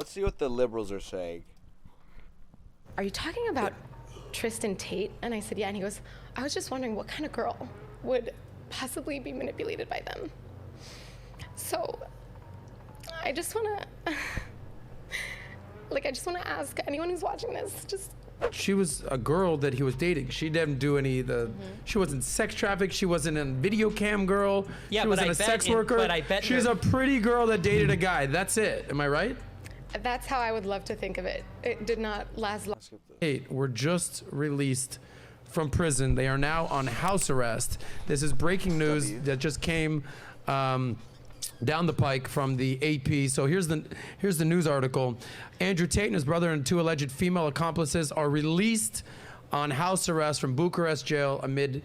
Let's see what the liberals are saying. Are you talking about Tristan Tate? And I said, yeah. And he goes, I was just wondering what kind of girl would possibly be manipulated by them. So I just want to, I just want to ask anyone who's watching this, just. She was a girl that he was dating. She didn't do any of the, she wasn't sex trafficked. She wasn't a video cam girl. Yeah, she wasn't a sex worker. But I bet she's a pretty girl that dated a guy. That's it. Am I right? That's how I would love to think of it. It did not last long. Were just released from prison. They are now on house arrest. This is breaking news that just came down the pike from the AP. So here's the news article. Andrew Tate and his brother and 2 alleged female accomplices are released on house arrest from Bucharest jail amid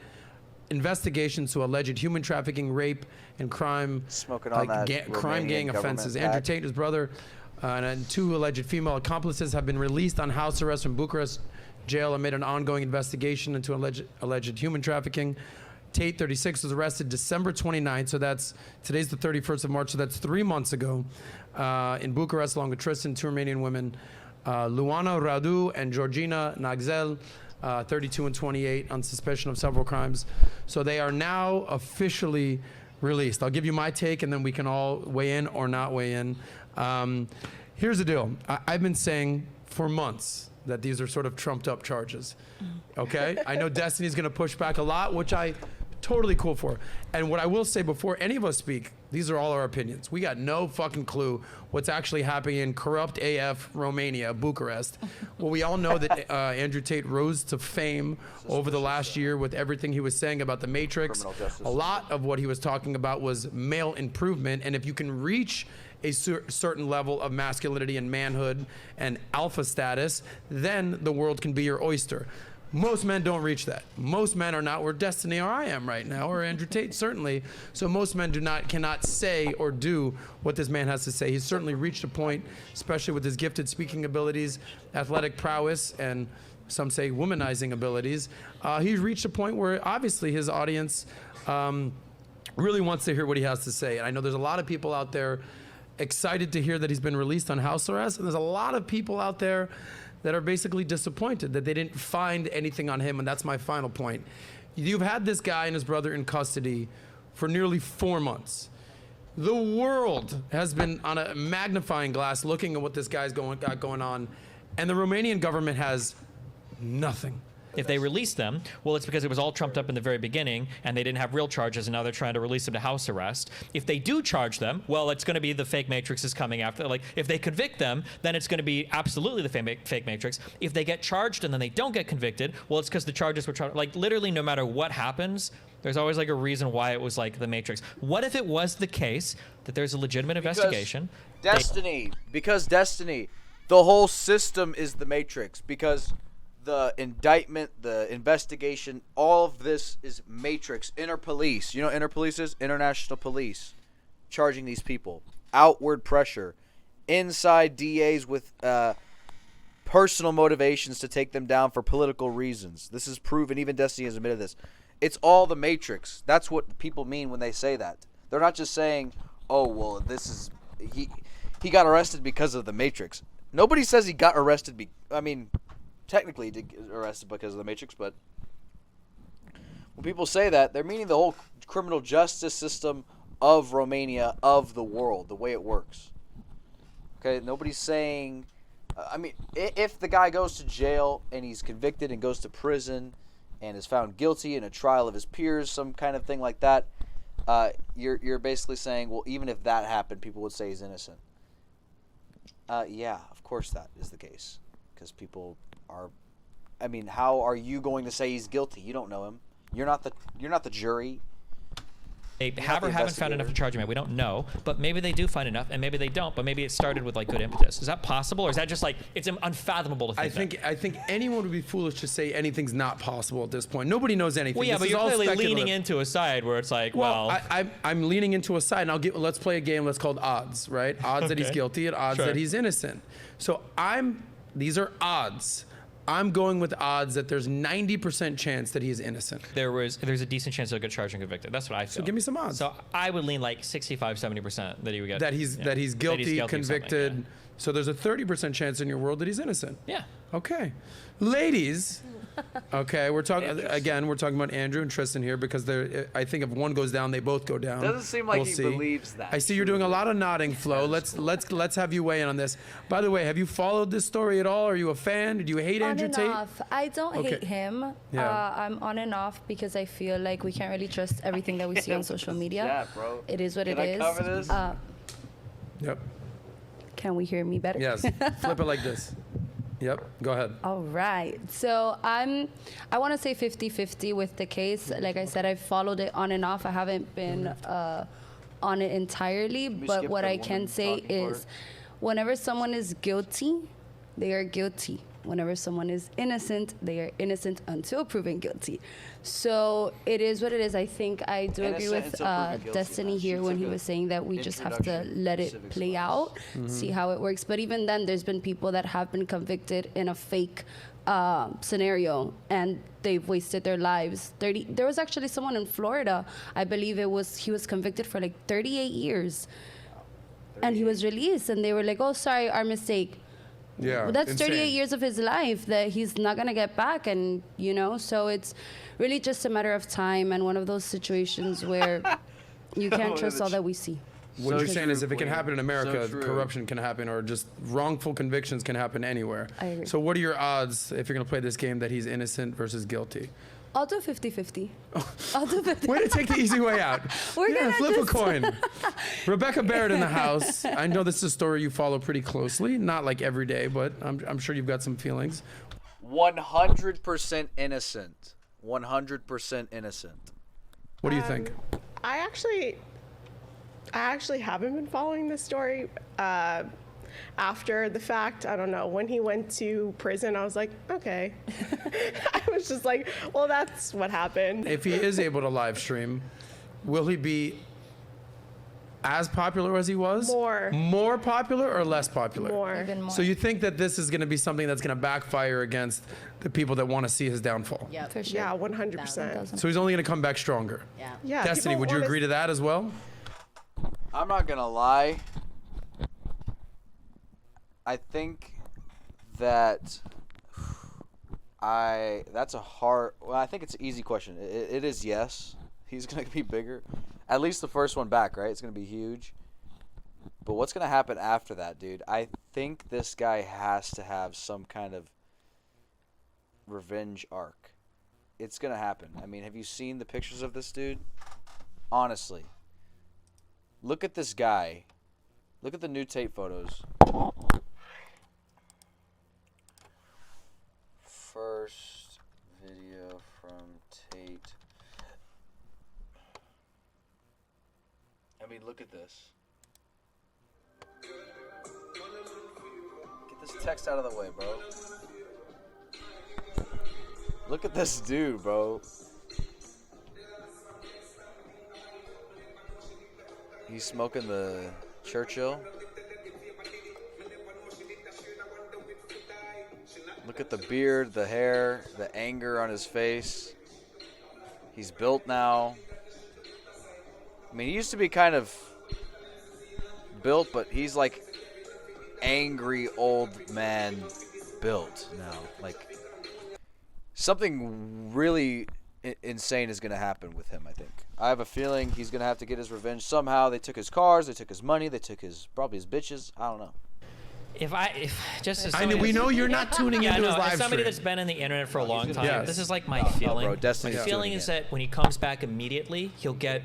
investigations to alleged human trafficking, rape, and crime, crime gang offenses. Andrew Tate and his brother and 2 alleged female accomplices have been released on house arrest from Bucharest jail amid an ongoing investigation into alleged human trafficking. Tate, 36, was arrested December 29th, so today's the 31st of March, so that's 3 months ago, in Bucharest, along with Tristan, 2 Romanian women, Luana Radu and Georgina Nagzel, 32 and 28, on suspicion of several crimes. So they are now officially released. I'll give you my take, and then we can all weigh in or not weigh in. Here's the deal. I've been saying for months that these are sort of trumped up charges. Okay? I know Destiny's gonna push back a lot, which I totally cool for. And what I will say before any of us speak, these are all our opinions. We got no fucking clue what's actually happening in corrupt AF Romania, Bucharest. Well, we all know that Andrew Tate rose to fame over the last year with everything he was saying about the Matrix. A lot of what he was talking about was male improvement. And if you can reach a certain level of masculinity and manhood and alpha status, then the world can be your oyster. Most men don't reach that. Most men are not where Destiny or I am right now, or Andrew Tate certainly. So most men cannot say or do what this man has to say. He's certainly reached a point, especially with his gifted speaking abilities, athletic prowess, and some say womanizing abilities. He's reached a point where obviously his audience really wants to hear what he has to say. And I know there's a lot of people out there excited to hear that he's been released on house arrest, and there's a lot of people out there that are basically disappointed that they didn't find anything on him, and that's my final point. You've had this guy and his brother in custody for nearly 4 months. The world has been on a magnifying glass looking at what this guy's got going on, and the Romanian government has nothing. If they release them, well, it's because it was all trumped up in the very beginning and they didn't have real charges, and now they're trying to release them to house arrest. If they do charge them, well, it's going to be the fake Matrix is coming after. Like, if they convict them, then it's going to be absolutely the fake Matrix. If they get charged and then they don't get convicted, well, it's because the charges were like, literally no matter what happens, there's always like a reason why it was like the Matrix. What if it was the case that there's a legitimate investigation? Because Destiny, the whole system is the Matrix, because the indictment, the investigation, all of this is Matrix. Inner police. You know what inner police is? International police. Charging these people. Outward pressure. Inside DAs with personal motivations to take them down for political reasons. This is proven. Even Destiny has admitted this. It's all the Matrix. That's what people mean when they say that. They're not just saying, oh, well, this is... He got arrested because of the Matrix. Nobody says he got arrested technically he did get arrested because of the Matrix, but when people say that, they're meaning the whole criminal justice system of Romania, of the world, the way it works. Okay, nobody's saying... if the guy goes to jail and he's convicted and goes to prison and is found guilty in a trial of his peers, some kind of thing like that, you're basically saying, well, even if that happened, people would say he's innocent. Yeah, of course that is the case. Because people are... how are you going to say he's guilty? You don't know him. You're not the jury. They have or haven't found enough to charge him. We don't know, but maybe they do find enough, and maybe they don't. But maybe it started with like good impetus. Is that possible, or is that just like it's unfathomable to think? I think anyone would be foolish to say anything's not possible at this point. Nobody knows anything. Well, yeah, but you're clearly leaning into a side where it's like, I'm leaning into a side, and let's play a game. Let's call it odds, right? Odds that he's guilty, and odds that he's innocent. So these are odds. I'm going with odds that there's 90% chance that he is innocent. There's a decent chance he'll get charged and convicted. That's what I feel. So give me some odds. So I would lean like 65-70% that he would get. That he's guilty, convicted, So there's a 30% chance in your world that he's innocent. Yeah. Okay. Ladies, okay, we're talking about Andrew and Tristan here because I think if one goes down, they both go down. Doesn't seem like We'll he see. believes that. I see you're doing a lot of nodding, Flo. Let's have you weigh in on this. By the way, have you followed this story at all? Are you a fan? Did you hate On Andrew and Tate? off. I don't Okay. hate him. Yeah. I'm on and off because I feel like we can't really trust everything that we see on social media. Yeah, bro. It is what Can it I is. cover this? Yep. Can we hear me better? Yes. Flip it like this. Yep. Go ahead. All right. So I want to say 50-50 with the case. Like I said, I've followed it on and off. I haven't been on it entirely. we But skip what the I can woman say talking is whenever someone is guilty, they are guilty. Whenever someone is innocent, they are innocent until proven guilty. So it is what it is. I think I do agree Innocent with until proven guilty, Destiny man. here She when took he a was saying that we just have to introduction let to it civics play class. out, see how it works. But even then, there's been people that have been convicted in a fake scenario and they've wasted their lives. There was actually someone in Florida, I believe he was convicted for like 38 years. And he was released and they were like, oh, sorry, our mistake. Yeah. Well, that's 38 insane. years of his life that he's not going to get back. And, so it's really just a matter of time and one of those situations where you can't trust all that we see. What you're saying is if it can happen in America, So true. corruption can happen or just wrongful convictions can happen anywhere. I agree. So what are your odds if you're going to play this game that he's innocent versus guilty? I'll do 50-50. I'll do 50. Way to take the easy way out. We're yeah, gonna flip just- a coin. Rebecca Barrett in the house. I know this is a story you follow pretty closely. Not like every day, but I'm sure you've got some feelings. 100% innocent. 100% innocent. What do you think? I actually haven't been following this story after the fact. I don't know. When he went to prison, I was like, okay. I was just like, well, that's what happened. If he is able to live stream, will he be as popular as he was? More. More popular or less popular? More. Even more. So you think that this is going to be something that's going to backfire against the people that want to see his downfall? Yeah. For sure. Yeah, 100%. So he's only going to come back stronger. Yeah. Yeah. Destiny, people would you wanna agree to that as well? I'm not going to lie. I think that that's a hard, well, I think it's an easy question. It is yes. He's going to be bigger. At least the first one back, right? It's going to be huge. But what's going to happen after that, dude? I think this guy has to have some kind of revenge arc. It's going to happen. I mean, have you seen the pictures of this dude? Honestly. Look at this guy. Look at the new Tate photos. First video from Tate. I mean, look at this. Get this text out of the way, bro. Look at this dude, bro. He's smoking the Churchill. Look at the beard, the hair, the anger on his face. He's built now. I mean, he used to be kind of built, but he's like angry old man built now. Like something really insane is going to happen with him, I think. I have a feeling he's going to have to get his revenge somehow. They took his cars, they took his money, they took probably his bitches. I don't know. If just as I somebody know, we that's- know you're not tuning Yeah, into no, his live as somebody stream. that's been in the internet for a long time, Yes. this is like my feeling. bro, Destiny's my doing feeling it is again. that when he comes back immediately, he'll get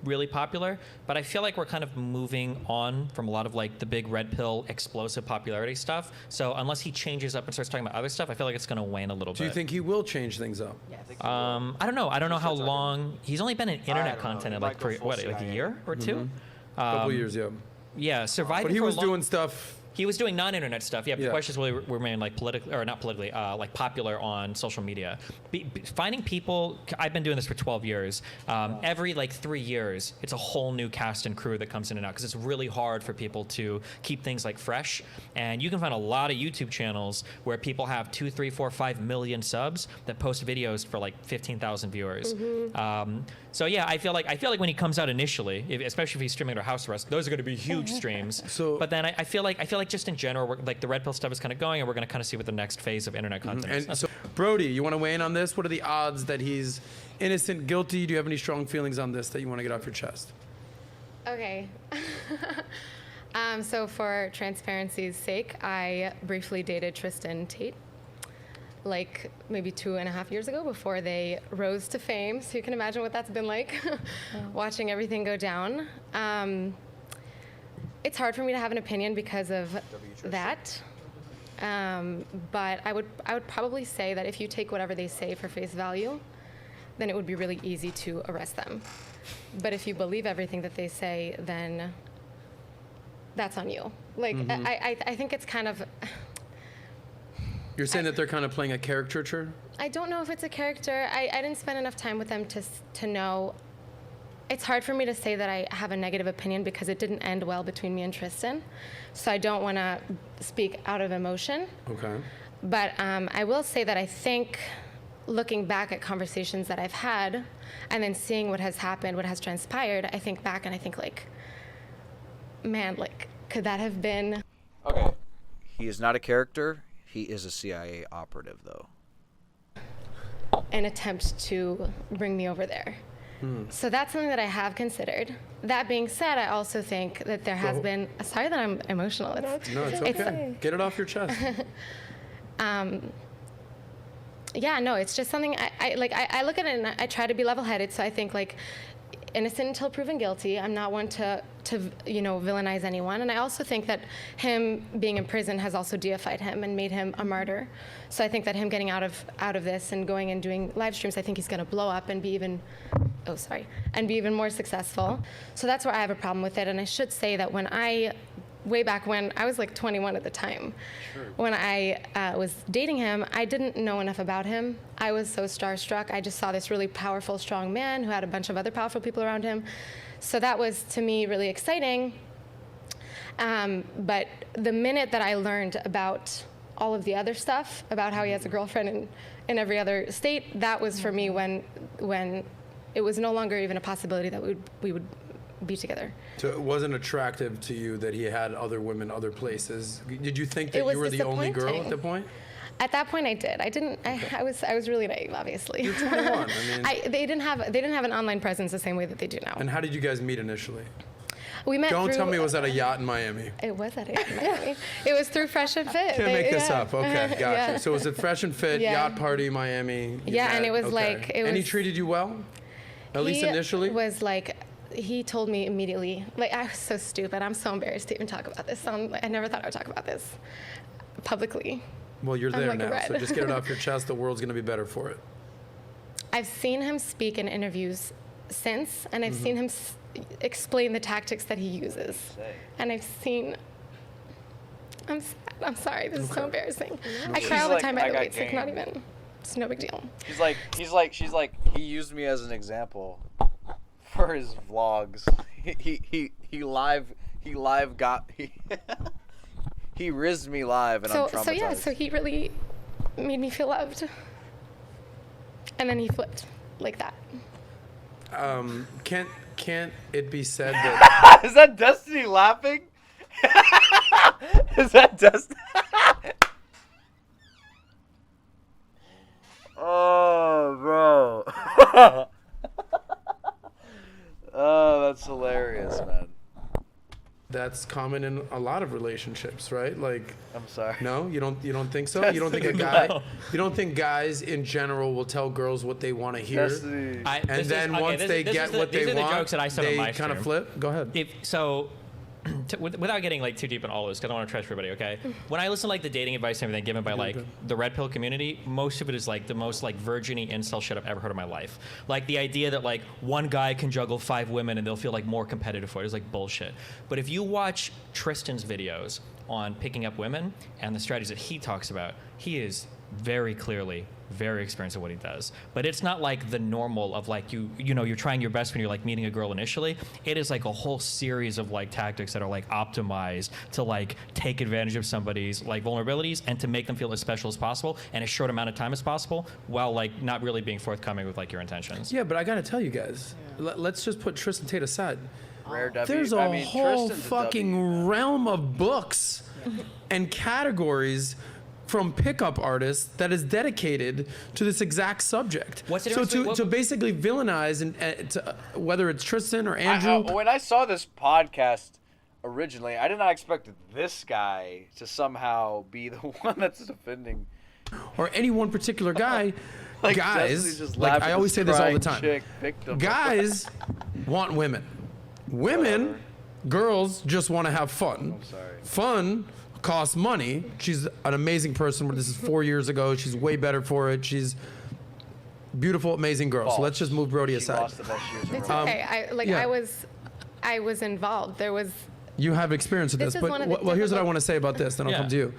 really popular. But I feel like we're kind of moving on from a lot of like the big red pill explosive popularity stuff. So unless he changes up and starts talking about other stuff, I feel like it's going to wane a little Do you bit. think he will change things up? Yes. I don't know. I don't know how long he's only been in internet don't know. content He in might like go for full what, like a CIA. year or two. A couple years, yeah. Yeah, surviving. But he for a was long- doing stuff. He was doing non-internet stuff. Yeah, but Yeah. the question is whether we're remaining like politically or not politically, like popular on social media. Finding people. I've been doing this for 12 years. Every like 3 years, it's a whole new cast and crew that comes in and out because it's really hard for people to keep things like fresh. And you can find a lot of YouTube channels where people have 2, 3, 4, 5 million subs that post videos for like 15,000 viewers. So yeah, I feel like when he comes out initially, especially if he's streaming under house arrest, those are going to be huge streams. But then I feel like just in general, like the red pill stuff is kind of going, and we're going to kind of see what the next phase of internet content is. And so, Brody, you want to weigh in on this? What are the odds that he's innocent, guilty? Do you have any strong feelings on this that you want to get off your chest? Okay. So for transparency's sake, I briefly dated Tristan Tate, like maybe 2.5 years ago before they rose to fame. So you can imagine what that's been like, watching everything go down. It's hard for me to have an opinion because of that. But I would probably say that if you take whatever they say for face value, then it would be really easy to arrest them. But if you believe everything that they say, then that's on you. Like, I think it's kind of... You're saying that they're kind of playing a caricature? I don't know if it's a character. I didn't spend enough time with them to know. It's hard for me to say that I have a negative opinion because it didn't end well between me and Tristan. So I don't want to speak out of emotion. Okay. But I will say that I think, looking back at conversations that I've had and then seeing what has happened, what has transpired, I think back and I think, like, man, like, could that have been... Okay. He is not a character. He is a CIA operative, though. An attempt to bring me over there. So that's something that I have considered. That being said, I also think that there has been... Sorry that I'm emotional. No, it's okay. Get it off your chest. Yeah, no, it's just something I look at it and I try to be level-headed. So I think, like, innocent until proven guilty. I'm not one to villainize anyone. And I also think that him being in prison has also deified him and made him a martyr. So I think that him getting out of this and going and doing live streams, I think he's going to blow up and be even more successful. So that's where I have a problem with it. And I should say that way back when, I was like 21 at the time. Sure. When I was dating him, I didn't know enough about him. I was so starstruck. I just saw this really powerful, strong man who had a bunch of other powerful people around him. So that was, to me, really exciting. But the minute that I learned about all of the other stuff, about how he has a girlfriend in every other state, that was for me when it was no longer even a possibility that we would be together. So it wasn't attractive to you that he had other women, other places. Did you think that you were the only girl at that point? At that point, I did. I didn't. Okay. I was really naive, obviously. You're 21. They didn't have an online presence the same way that they do now. And how did you guys meet initially? We met. Don't tell me it was at a yacht in Miami. It was at a yacht in Miami. It was through Fresh and Fit. Can't make this up. Okay, gotcha. Yeah. So was it Fresh and Fit, yacht party, Miami? And it was like. And he treated you well? At least initially? He was like. He told me immediately, like, I was so stupid. I'm so embarrassed to even talk about this. I never thought I would talk about this publicly. Well, you're there now, so just get it off your chest. The world's going to be better for it. I've seen him speak in interviews since, and I've seen him explain the tactics that he uses. And I'm sad. I'm sorry. This is so embarrassing. I cry all the time, by the way. It's like not even, it's no big deal. She's like, he used me as an example for his vlogs. He rizzed me live, and I'm traumatized. So he really made me feel loved, and then he flipped like that. Can't it be said that? Is that Destiny laughing? Is that Destiny? Oh, bro. Oh, that's hilarious, man. That's common in a lot of relationships, right? Like, I'm sorry. No, you don't think so? You don't think you don't think guys in general will tell girls what they want to hear? And then once they get what they want, they kind of flip? Go ahead. Without getting like too deep in all this, because I don't want to trash everybody, okay? When I listen to like the dating advice and everything given by like the red pill community, most of it is like the most like virgin-y incel shit I've ever heard in my life. Like the idea that like one guy can juggle 5 women and they'll feel like more competitive for it is like bullshit. But if you watch Tristan's videos on picking up women and the strategies that he talks about, he is very clearly very experienced at what he does. But it's not like the normal of like you know, you're trying your best when you're like meeting a girl initially. It is like a whole series of like tactics that are like optimized to like take advantage of somebody's like vulnerabilities and to make them feel as special as possible in as short amount of time as possible, while like not really being forthcoming with like your intentions. Yeah, but I gotta tell you guys, let's just put Tristan Tate aside. Rare W. There's a I mean, whole Tristan's a fucking W, man. realm of books and categories from pickup artists that is dedicated to this exact subject. What's the so difference to between- basically villainize and to, whether it's Tristan or Andrew. When I saw this podcast originally, I did not expect this guy to somehow be the one that's defending. or any one particular guy, Like, guys, Jesse's just like laughing I at always this say this all the crying time. chick victim. Guys want women. Women, girls just want to have fun. I'm sorry. Fun costs money. She's an amazing person. This is 4 years ago. She's way better for it. She's beautiful, amazing girl. So let's just move Brody She aside. lost the best years of It's her life. okay. yeah. I was involved. There was. You have experience with This this, is one but of the well, here's what I difficult- want to say about this. Then I'll Yeah. come to you.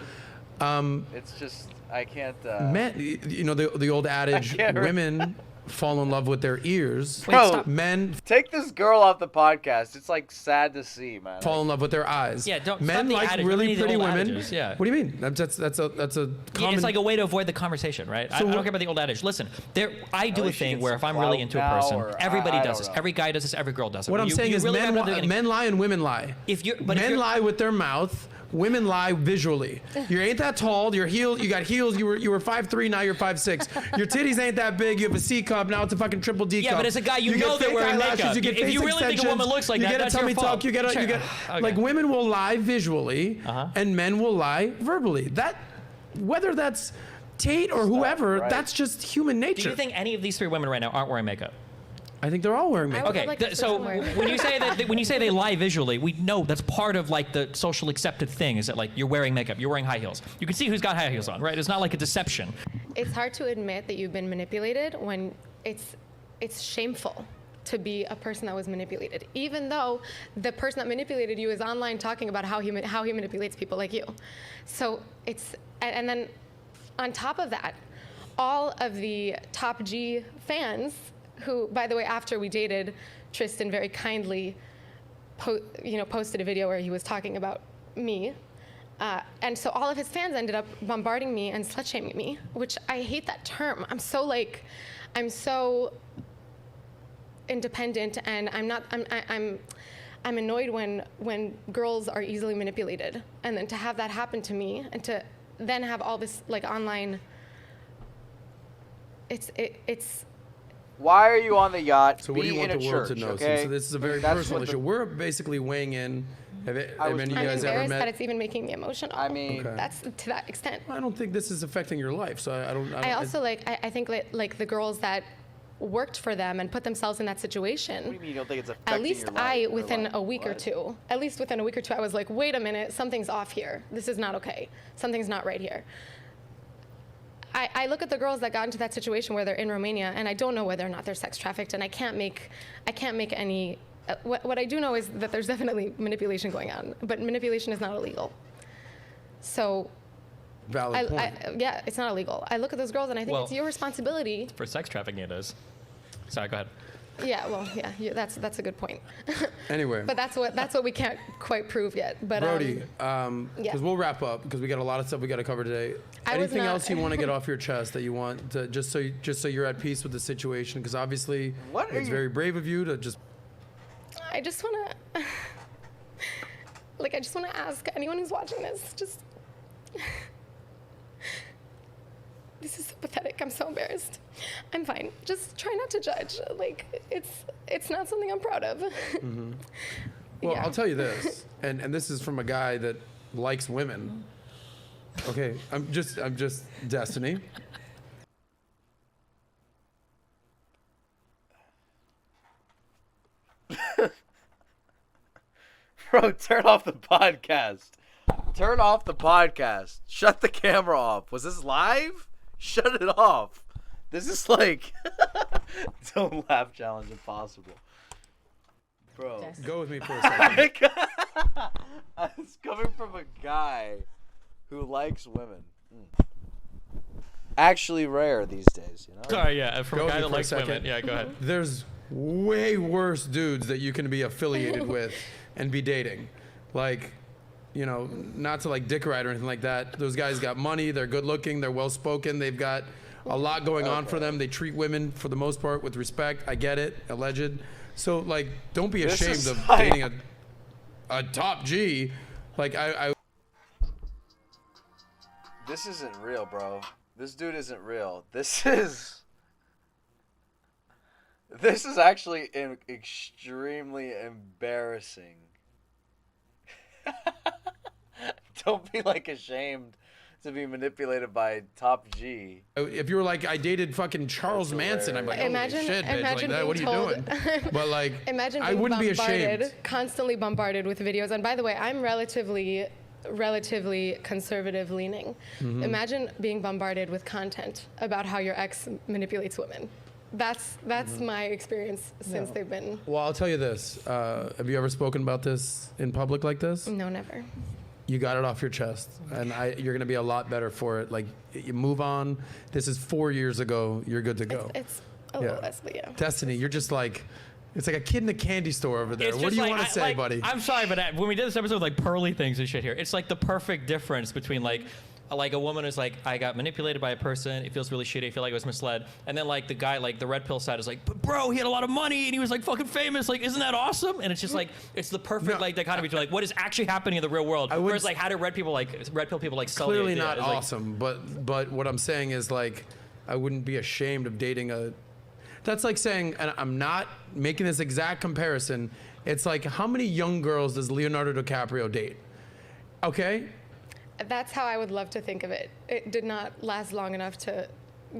It's just I can't. Men, you know the old adage: can't re- women fall in love with their ears. Bro, stop. Men Take this girl off the podcast. It's like sad to see, man. fall in love with their eyes. Yeah, don't- Men stop the like adage. We really need the pretty old women. adages, yeah. What do you mean? That's a Yeah, common. it's like a way to avoid the conversation, right? I don't what- care about the old adage. Listen, I do a least she thing gets where some if I'm really clout into a now, person, or everybody I does don't this. know. Every guy does this. Every girl does it. What I'm You- saying you is really men, gotta do it. men lie and women lie. If you're- but if men you're- lie with their mouth, women lie visually. You ain't that tall. Your heels, you got heels. You were 5'3", now you're 5'6". Your titties ain't that big. You have a C cup, now it's a fucking triple D cup. Yeah, but as a guy, you get know they're fake wearing eyelashes, makeup. You get If face you really think a extensions, woman looks like you that, get that's a your tummy fault. tuck. You get Sure. Okay. like women will lie visually, and men will lie verbally. That whether that's Tate or whoever, right. that's just human Do nature. you think any of these three women right now aren't wearing makeup? I think they're all wearing makeup. I Okay, like th- this so person wearing when you say that, when you say they lie visually, we know that's part of like the social accepted thing. Is that like you're wearing makeup, you're wearing high heels. You can see who's got high heels on, right? It's not like a deception. It's hard to admit that you've been manipulated when it's shameful to be a person that was manipulated, even though the person that manipulated you is online talking about how he manipulates people like you. So and then on top of that, all of the Top G fans, who, by the way, after we dated, Tristan very kindly posted a video where he was talking about me. And so all of his fans ended up bombarding me and slut-shaming me, which I hate that term. I'm so independent, and I'm annoyed when girls are easily manipulated. And then to have that happen to me, and to then have all this like online, it's Why are you on the yacht? So what do you want in the a world church, to know? Okay? So this is a very That's personal what the- issue. We're basically weighing in. Have I was any of I'm you guys ever embarrassed met? that it's even making me emotional. I mean, Okay. That's to that extent. I don't think this is affecting your life, so I don't. I also I think like the girls that worked for them and put themselves in that situation. what do you mean you don't think it's affecting At least your life? within a week or What? two, I was like, wait a minute, something's off here. This is not okay. Something's not right here. I look at the girls that got into that situation where they're in Romania, and I don't know whether or not they're sex trafficked, and I can't make any. What I do know is that there's definitely manipulation going on, but manipulation is not illegal. So, valid point. yeah, it's not illegal. I look at those girls, and I think Well- it's your responsibility. For sex trafficking, it is. Sorry, go ahead. Yeah, well, yeah, that's a good point. Anyway, But that's what we can't quite prove yet. But Brody, yeah. because we'll wrap up because we got a lot of stuff we got to cover today. I was Anything not- else you want to get off your chest that you want to just so you're at peace with the situation? Because obviously, What are it's you- very brave of you to just. I just want to, I just want to ask anyone who's watching this, just, this is so pathetic. I'm so embarrassed. I'm fine. Just try not to judge. Like, it's not something I'm proud of. Well, Yeah. I'll tell you this, and this is from a guy that likes women. Okay, I'm just Destiny. Bro, turn off the podcast. Turn off the podcast. Shut the camera off. Was this live? Shut it off. This is like don't laugh challenge impossible. Bro. Go with me for a second. It's coming from a guy who likes women. actually rare these days. You know. Sorry, yeah, from Go a with guy me that for a likes second. women. Yeah, go ahead. There's way worse dudes that you can be affiliated with and be dating. Like, you know, not to like dick ride or anything like that. Those guys got money, they're good looking, they're well spoken, they've got a lot going on for them. They treat women for the most part with respect. I get it, alleged. So like, don't be This ashamed is of like- dating a top G. Like I This isn't real, bro. This dude isn't real. This is actually extremely embarrassing. Don't be like ashamed to be manipulated by top G. if you were like, I dated fucking Charles Manson, I'm like, holy Imagine- shit, bitch, like imagine that. What are you being doing? But like, Imagine I being wouldn't be bombarded, ashamed. constantly bombarded with videos. And by the way, I'm relatively conservative leaning. Mm-hmm. Imagine being bombarded with content about how your ex manipulates women. That's Mm-hmm. my experience since they've been. Well, I'll tell you this. Have you ever spoken about this in public like this? No, never. You got it off your chest, and you're gonna be a lot better for it. Like, you move on. This is 4 years ago. You're good to go. It's a little less, but yeah. Destiny, you're just like, it's like a kid in a candy store over there. It's What just do you like, want to say, like, buddy? I'm sorry, but when we did this episode with like pearly things and shit here, it's like the perfect difference between like a woman is like, I got manipulated by a person. It feels really shitty. I feel like I was misled. And then like the guy, like the red pill side is like, but bro, he had a lot of money and he was like fucking famous. Like, isn't that awesome? And it's just like, it's the perfect like dichotomy between like what is actually happening in the real world. Whereas like, how do red pill people like sell Clearly the idea? not It's like, awesome, but what I'm saying is like, I wouldn't be ashamed of dating a. That's like saying, and I'm not making this exact comparison. It's like, how many young girls does Leonardo DiCaprio date? Okay. That's how I would love to think of it. It did not last long enough to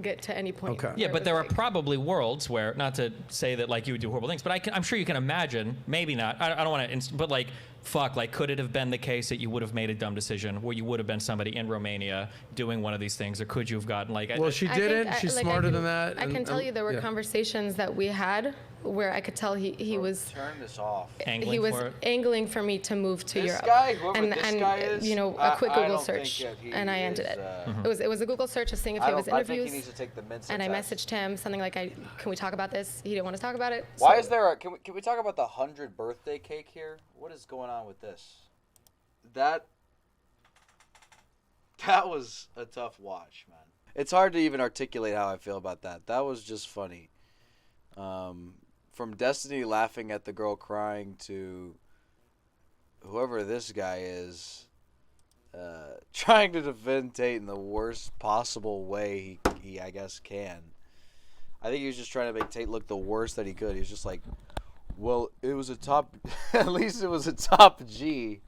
get to any point. Okay. Yeah, where it but was there are like- probably worlds where, not to say that like you would do horrible things, but I'm sure you can imagine, maybe not. I don't want to, but like, fuck, like, could it have been the case that you would have made a dumb decision where you would have been somebody in Romania doing one of these things, or could you have gotten like? Well, she I think didn't. I- She's like, I smarter can- than that. I can tell you there were yeah. conversations that we had where I could tell he was Turn this off. Angling he was for it? angling for me to move to This Europe. guy, whoever and this and guy is, you know, I- a quick I Google don't think search, that he and I ended is, it. It was a Google search of seeing if I he was think interviews. he needs to take the Minson And I test. messaged him something like, can we talk about this? He didn't want to talk about it. Why so- is there a? Can we talk about the 100th birthday cake here? What is going on with this? That was a tough watch, man. It's hard to even articulate how I feel about that. That was just funny. From Destiny laughing at the girl crying to whoever this guy is, trying to defend Tate in the worst possible way he I guess can. I think he was just trying to make Tate look the worst that he could. He was just like, well, it was a top, at least it was a top G.